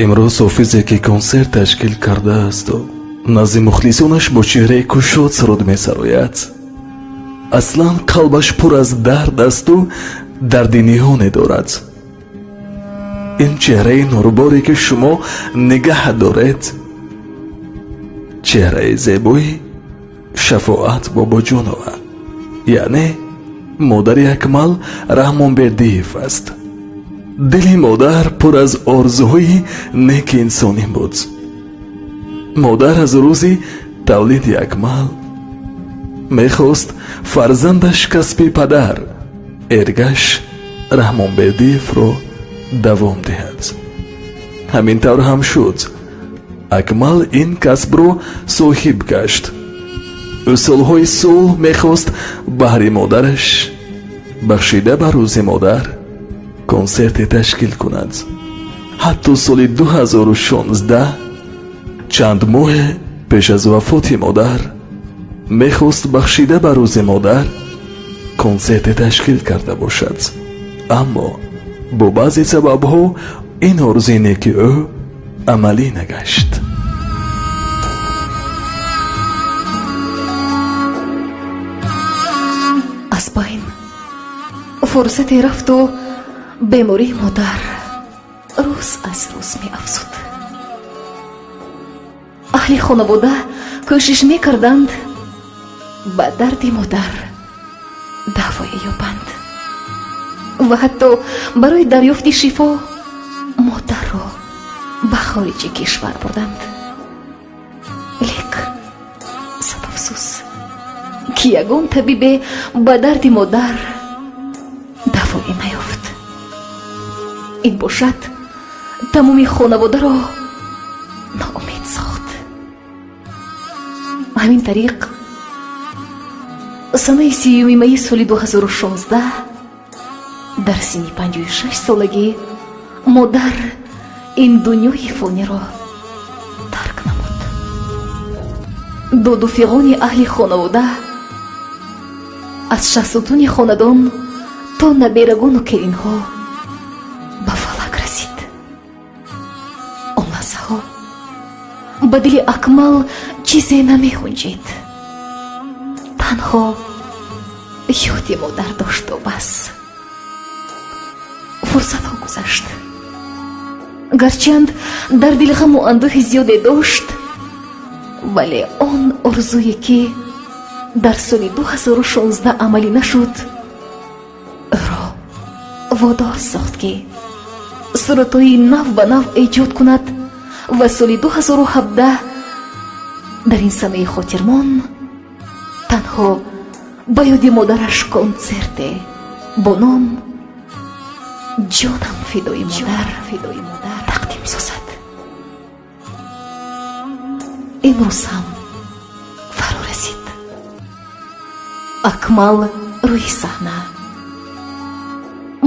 имрӯз ҳофизе ки консерт ташкил кардаасту назди мухлисонаш бо чеҳраи кушод суруд месарояд, аслан қалбаш пур аз дард асту дарди ниҳоне дорад. ин чеҳраи нурборе ки шумо нигаҳ доред чеҳраи зебои шафоат бобоҷонова, яъне модари акмал раҳмонбердиев аст. дили модар пур аз орзуҳои неки инсонӣ буд. модар аз рӯзи тавлиди акмал мехост фарзандаш касби падар эргаш раҳмонбердиевро давом диҳад. ҳамин тавр ҳам шуд. акмал ин касбро соҳиб гашт. ӯ солҳои сол мехост баҳри модараш бахшида ба рӯзи модар консерте ташкил кунад. ҳатто соли 2016 чанд моҳе пеш аз вафоти модар мехост бахшида ба рӯзи модар консерте ташкил карда бошад, аммо бо баъзе сабабҳо ин орзуи неки ӯ амалӣ нагашт. аз байн фурсате рафту бемории модар рӯз аз рӯз меафзуд. аҳли хонавода кӯшиш мекарданд ба дарди модар давое ёбанд ва ҳатто барои дарёфти шифо модарро ба хориҷи кишвар бурданд. лек садафсӯс ки ягон табибе ба дарди модар давое наёфт. ин бошад тамоми хонаводаро ноумед сохт. ҳамин тариқ санаи 3 майи соли 2016 дар синни 56 солагӣ модар ин дунёи фониро тарк намуд. доду фиғони аҳли хонавода аз шаҳзодони хонадон то наберагону келинҳо ба фалак расид. он лаҳзаҳо ба дили акмал чизе намеғунҷид. танҳо ёди модар дошту бас. фурсатҳо гузашт. гарчанд дар дил ғаму андӯҳи зиёде дошт, вале он орзуе ки дар соли 2016 амалӣ нашуд ӯро водор сохт ки суратҳои нав ба нав эҷод кунад ва соли 2017 дар ин санаи хотирмон танҳо ба ёди модараш консерте бо ном ҷонам фидои модар тақдим созад. имрӯз ҳам фаро расид. акмал рӯи саҳна.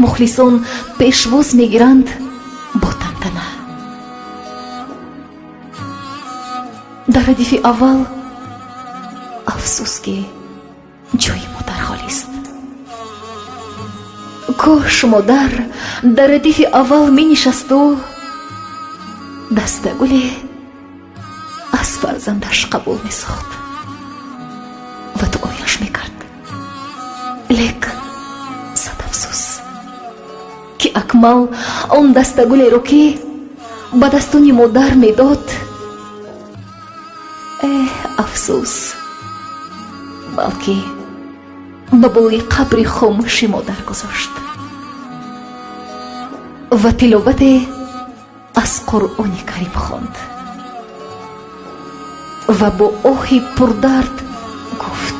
мухлисон пешвоз мегиранд бо тантана. дар радифи аввал афсӯс ки ҷои модар холист. кош модар дар радифи аввал менишасту дастагуле аз фарзандаш қабул месохт ва дуояш мекард. лек сад афсӯс ки акмал он дастагулеро ки ба дастуни модар медод, афсӯс, балки ба бои қабри хомӯши модар гузошт ва тиловате аз қуръони карим хонд ва бо оҳи пурдард гуфт: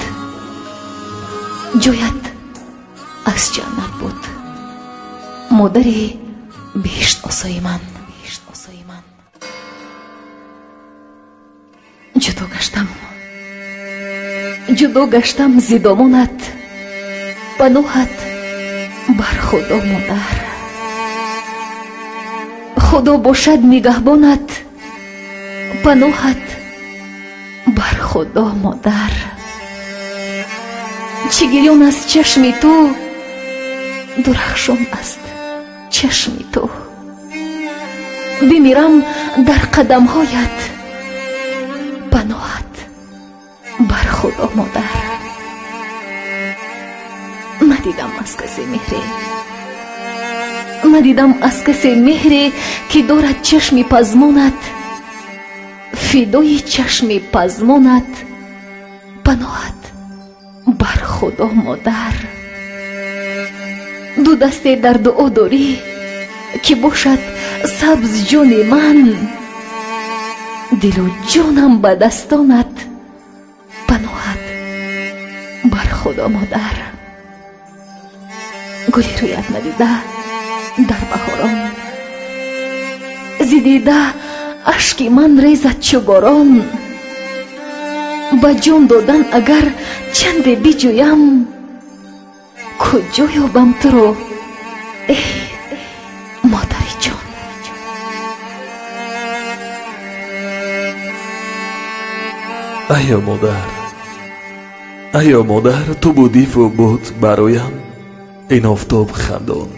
ҷоят аз ҷаннат буд, модари бештосои ман. ҷудо гаштам зи домонат, паноҳат бар худо модар. худо бошад нигаҳбонат, паноҳат бар худо модар. чӣ гирён аст чашми ту, дурахшон аст чашми ту. بمیرم در قدمهایت. پناهت بر خدا مادر. ندیدم از کسی مهری، ندیدم از کسی مهری که دارد چشمی پزمانت، فدای چشمی پزمانت. پناهت بر خدا مادر. دو دسته در دعا داری که باشد سبز جان من، دل و جانم به دستانت. پناهت بر خدا مادر. گلی رویت ندیده در بهاران، زیدیده اشک من ریزد چو باران. به جان دادن اگر چند بجویم، کجا یابم تو رو ای مادر جان. ایا مادر، ایا مادر، تو بودی و بود برایم این آفتاب خندان.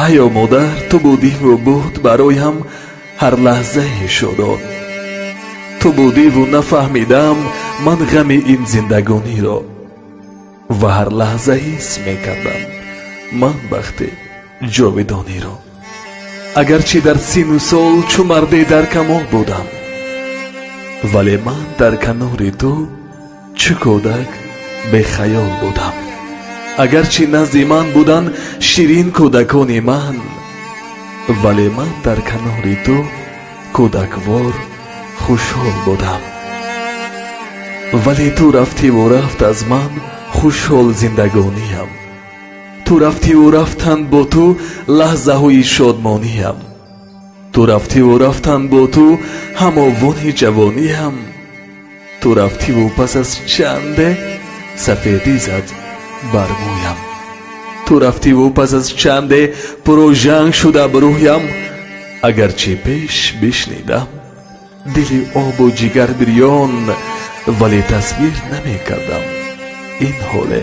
ایا مادر، تو بودی و بود برایم هر لحظه شادان. تو بودی و نفهمیدم من غم این زندگانی را، و هر لحظه حس میکردم من بخت جاودانی را. اگرچه در سین و سال چو مرد در کمال بودم، ولی من در کنار تو چو کودک به خیال بودم. اگرچه نزد من بودن شیرین کودکان من، ولی من در کنار تو کودکوار خوشحال بودم. ولی تو رفتی و رفت از من خوشحال زندگانیم. تو رفتی و رفتند با تو لحظه های شادمانیم. تو رفتی و رفتند با تو هماوان جوانیم. تو رفتی و پس از چند سفیدی زد بر مویم. تو رفتی و پس از چند پروژنگ شده برویم. اگرچه پیش بشنیدم دل آب و جگر بریان، ولی تصویر نمی کردم این حال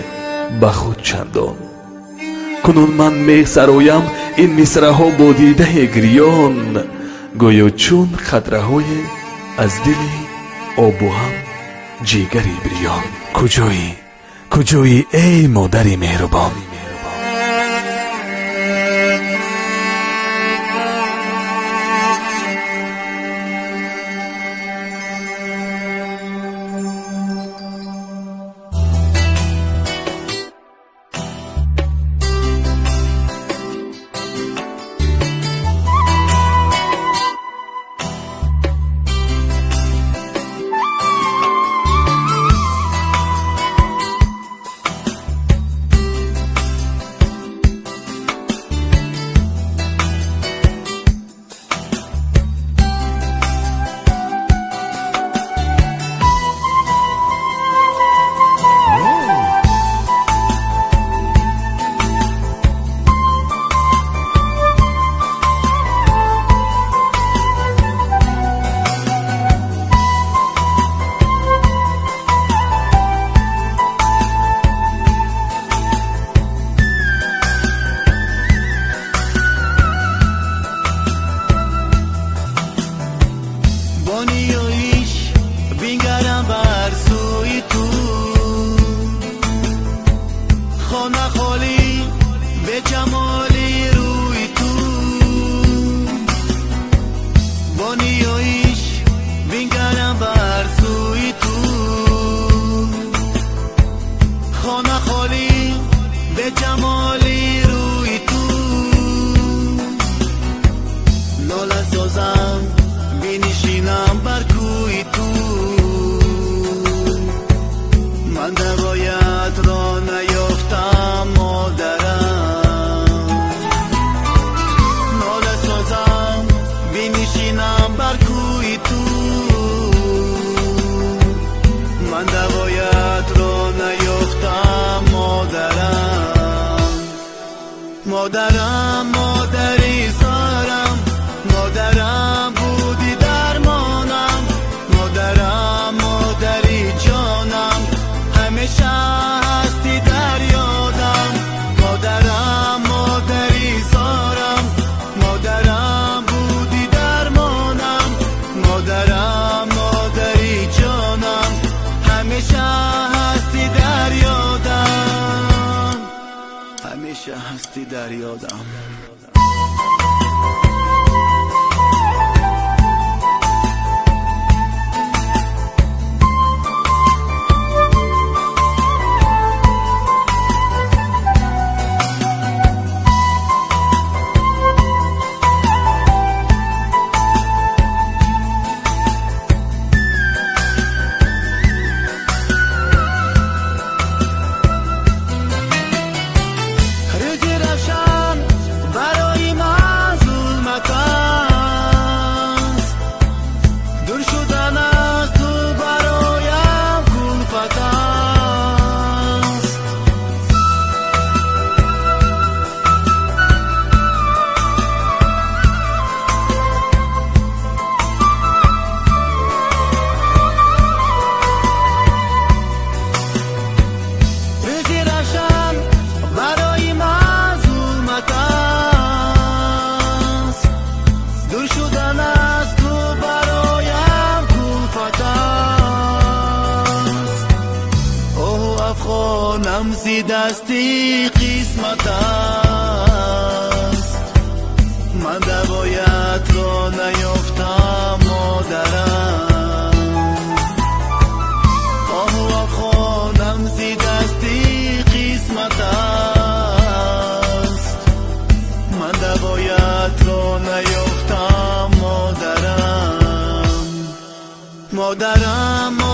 به خود چندان. کنون من می سرایم این مصرع ها با دیده گریان، گویا چون خطره های از دل آب و هم جگری بریان. کجایی، کجایی ای مادری مهربان؟ مادرم مادری زارم، مادرم بودی درمانم، مادرم مادری جانم، همیشه هستی در یادم. مادرم مادری زارم، مادرم بودی همیشه هستی در یادم. نمزی دستی قسمت است، من دوایت را نیافتم مادرم. آه افغان نمزی دستی قسمت است، من دوایت را نیافتم مادرم. مادرم